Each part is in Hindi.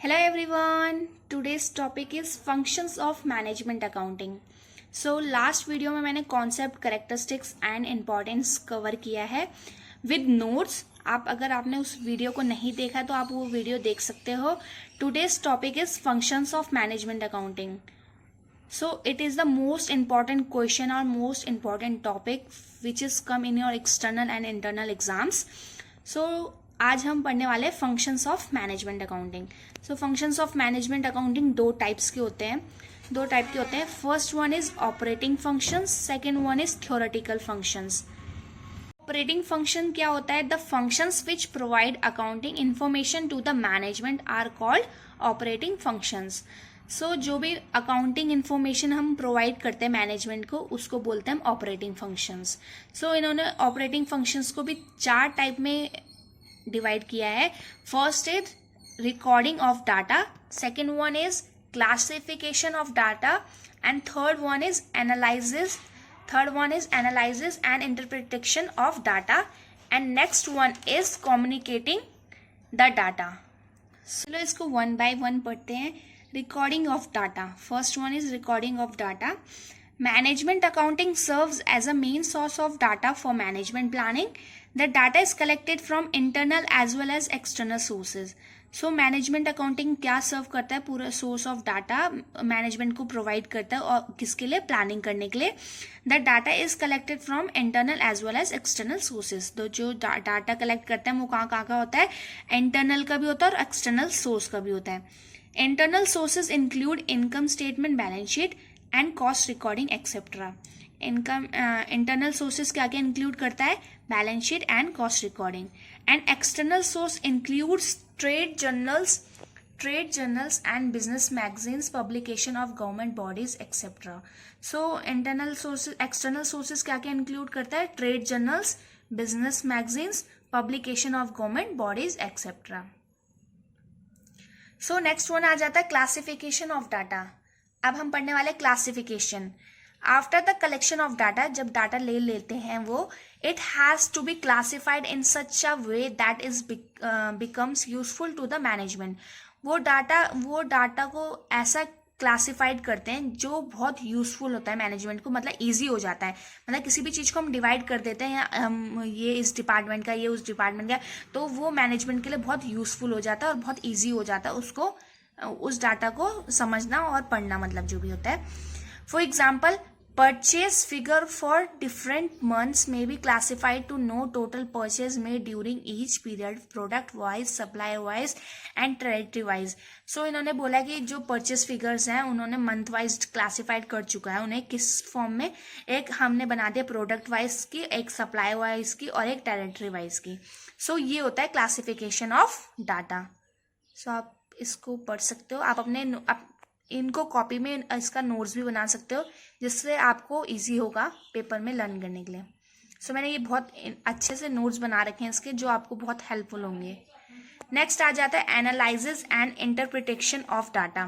Hello everyone. Today's topic is functions of management accounting. So last video में मैंने concept characteristics and importance cover किया है विद नोट्स. अगर आपने उस वीडियो को नहीं देखा तो आप वो वीडियो देख सकते हो. Today's topic is functions of management accounting. So it is the most important question or most important topic which is come in your external and internal exams. So आज हम पढ़ने वाले हैं functions of management accounting. So functions of management accounting दो टाइप्स के होते हैं. First one is operating functions, second one is theoretical functions. Operating function क्या होता है? The functions which provide accounting information to the management are called operating functions. So जो भी अकाउंटिंग इन्फॉर्मेशन हम प्रोवाइड करते हैं मैनेजमेंट को, उसको बोलते हैं हम ऑपरेटिंग फंक्शंस. सो इन्होंने ऑपरेटिंग फंक्शंस को भी चार टाइप में डिवाइड किया है. First is recording of data, second one is classification of data, and third one is analysis and interpretation of data, and next one is communicating the data. चलो इसको वन बाय वन पढ़ते हैं. Recording of data. First one is recording of data. Management accounting serves as a main source of data for management planning. The data is collected from internal as well as external sources. So management accounting क्या सर्व करता है? पूरा सोर्स ऑफ डाटा मैनेजमेंट को प्रोवाइड करता है. और किसके लिए? प्लानिंग करने के लिए. The data is collected from internal as well as external sources. तो जो डाटा कलेक्ट करते हैं वो कहाँ कहाँ होता है? इंटरनल का भी होता है और एक्सटर्नल सोर्स का भी होता है. Internal sources include income statement, balance sheet and cost recording etc. Internal sources क्या क्या include करता है? Balance sheet and cost recording. And external source includes trade journals and business magazines, publication of government bodies etc. So external sources क्या क्या include करता है? Trade journals, business magazines, publication of government bodies etc. So next one आ जाता है क्लासिफिकेशन ऑफ डाटा. अब हम पढ़ने वाले classification. After the collection of data, जब डाटा ले लेते हैं वो, it has to be classified in such a way that is becomes useful to the management. वो डाटा को ऐसा क्लासिफाइड करते हैं जो बहुत यूजफुल होता है मैनेजमेंट को, मतलब इजी हो जाता है. मतलब किसी भी चीज़ को हम डिवाइड कर देते हैं, हम ये इस डिपार्टमेंट का, ये उस डिपार्टमेंट का, तो वो मैनेजमेंट के लिए बहुत यूजफुल हो जाता है और बहुत इजी हो जाता है उसको, उस डाटा को समझना और पढ़ना, मतलब जो भी होता है. For example, purchase figure for different months may be classified to know total purchase made during each period, product wise, supplier wise and territory wise. So इन्होंने बोला कि जो purchase figures हैं उन्होंने month wise classified कर चुका है उन्हें. किस फॉर्म में? एक हमने बना दिया product wise की, एक supplier wise की और एक territory wise की. So ये होता है classification of data. So आप इसको पढ़ सकते हो. आप अपने इनको कॉपी में इसका नोट्स भी बना सकते हो, जिससे आपको इजी होगा पेपर में लर्न करने के लिए. सो मैंने ये बहुत अच्छे से नोट्स बना रखे हैं इसके, जो आपको बहुत हेल्पफुल होंगे. नेक्स्ट आ जाता है analysis and interpretation of data.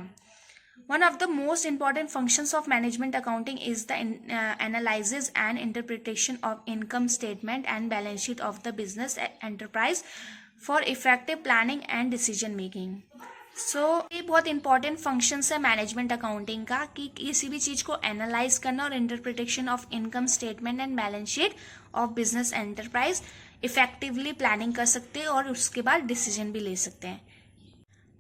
One of the most important functions of management accounting is the analysis and interpretation of income statement and balance sheet of the business enterprise for effective planning and decision making. So ये बहुत इंपॉर्टेंट फंक्शंस है मैनेजमेंट अकाउंटिंग का, कि किसी भी चीज़ को एनालाइज करना और interpretation of income statement and balance sheet of business enterprise effectively planning कर सकते हैं और उसके बाद डिसीजन भी ले सकते हैं.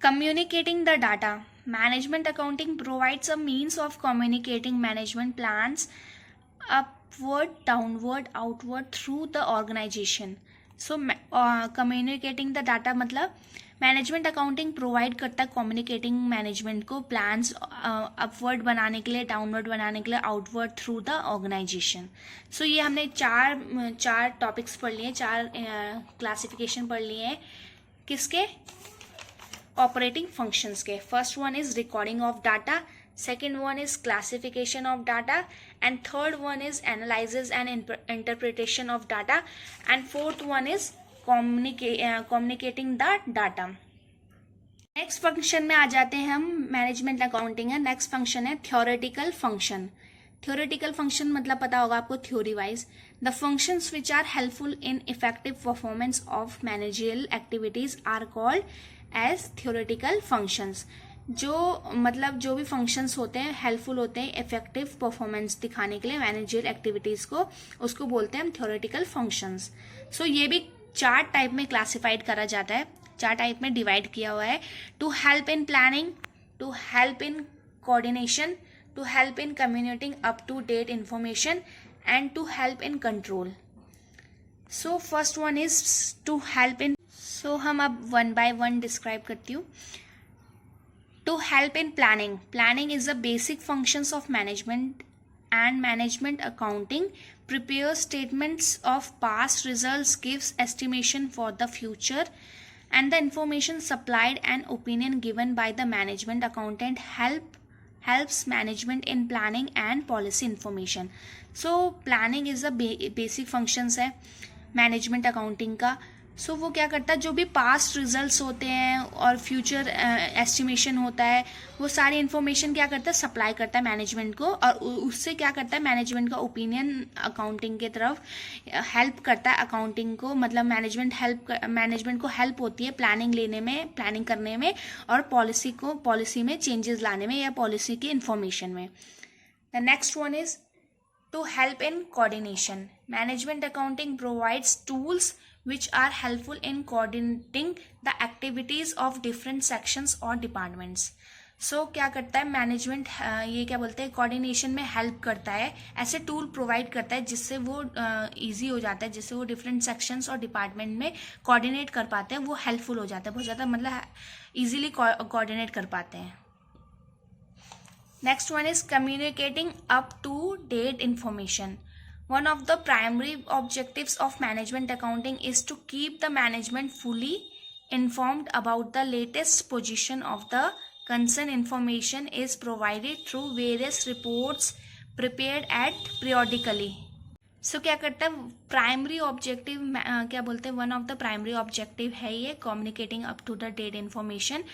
Communicating the data. Management accounting provides a means of communicating management plans upward, downward, outward through the organisation. So communicating the data मतलब मैनेजमेंट अकाउंटिंग प्रोवाइड करता है कम्युनिकेटिंग मैनेजमेंट को प्लान्स अपवर्ड बनाने के लिए, डाउनवर्ड बनाने के लिए, outward through the organisation. So ये हमने चार टॉपिक्स पढ़ लिए, चार क्लासिफिकेशन पढ़ लिए हैं. किसके? ऑपरेटिंग फंक्शंस के. First one is recording of data, second one is classification of data, and third one is analysis and interpretation of data, and fourth one is communicating the data. Next function में आ जाते हैं हम. मैनेजमेंट अकाउंटिंग है. नेक्स्ट फंक्शन है थ्योरेटिकल फंक्शन. थ्योरेटिकल फंक्शन मतलब पता होगा आपको, theory wise. The functions which are helpful in effective performance of managerial activities are called as theoretical functions. जो मतलब जो भी फंक्शंस होते हैं हेल्पफुल होते हैं इफेक्टिव परफॉर्मेंस दिखाने के लिए मैनेजरियल एक्टिविटीज़ को, उसको बोलते हैं हम थियोरेटिकल फंक्शंस। सो ये भी 4 टाइप में क्लासिफाइड करा जाता है, 4 टाइप में डिवाइड किया हुआ है। To help in planning, to help in coordination, to help in communicating up to date information and to help in control. So first one is to help in. सो हम अब 1 by 1 डिस्क्राइब करती हूँ। To help in planning. Planning is the basic functions of management and management accounting. Prepares statements of past results, gives estimation for the future, and the information supplied and opinion given by the management accountant helps management in planning and policy information. So planning is the basic functions है management accounting का। सो वो क्या करता है, जो भी पास्ट रिजल्ट्स होते हैं और फ्यूचर एस्टिमेशन होता है, वो सारी इन्फॉर्मेशन क्या करता है, सप्लाई करता है मैनेजमेंट को, और उससे क्या करता है मैनेजमेंट का ओपिनियन अकाउंटिंग की तरफ हेल्प करता है अकाउंटिंग को। मतलब मैनेजमेंट को हेल्प होती है प्लानिंग करने में और पॉलिसी में चेंजेस लाने में या पॉलिसी की इन्फॉर्मेशन में। The next one is to help in coordination. Management accounting provides tools which are helpful in coordinating the activities of different sections or departments. So क्या करता है मैनेजमेंट, ये क्या बोलते हैं, कोऑर्डिनेशन में हेल्प करता है, ऐसे टूल प्रोवाइड करता है जिससे वो ईजी हो जाता है, जिससे वो डिफरेंट सेक्शंस और डिपार्टमेंट में कोऑर्डिनेट कर पाते हैं, वो हेल्पफुल हो जाता है बहुत ज़्यादा, मतलब ईजिली कोऑर्डिनेट कर पाते हैं। Next one is communicating up to date information. One of the primary objectives of management accounting is to keep the management fully informed about the latest position of the concerned. Information is provided through various reports prepared at periodically. So क्या करता है प्राइमरी ऑब्जेक्टिव, क्या बोलते हैं, one of the primary objective है ये communicating up to the date information.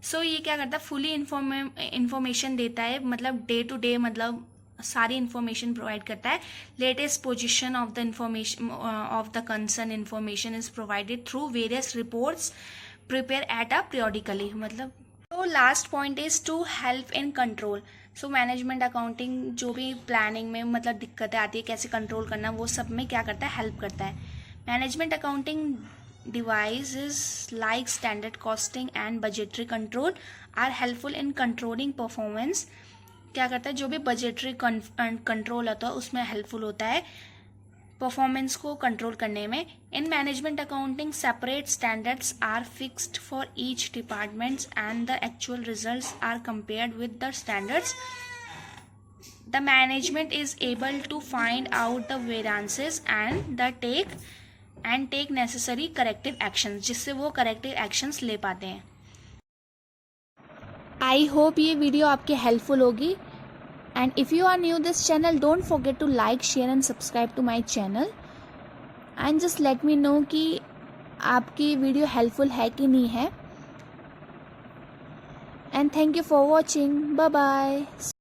So ये क्या करता है फुली इन्फॉर्मेशन देता है, मतलब डे टू डे, मतलब सारी इन्फॉर्मेशन प्रोवाइड करता है। Latest position of the information of the concern information is provided through various reports prepare at a periodically. मतलब तो last point is to help in control. So management accounting जो भी प्लानिंग में मतलब दिक्कतें आती है, कैसे कंट्रोल करना, वो सब में क्या करता है, हेल्प करता है। Management accounting devices like standard costing and budgetary control are helpful in controlling performance. क्या करता है, जो भी बजटरी कंट्रोल होता है उसमें हेल्पफुल होता है परफॉर्मेंस को कंट्रोल करने में। In management accounting separate standards are fixed for each departments and the actual results are compared with the standards. The management is able to find out the variances and take necessary corrective actions, जिससे वो करेक्टिव एक्शंस ले पाते हैं। आई होप ये वीडियो आपके हेल्पफुल होगी। And if you are new this channel, don't forget to like, share and subscribe to my channel and just let me know कि आपकी वीडियो हेल्पफुल है कि नहीं है। And thank you for watching. Bye bye.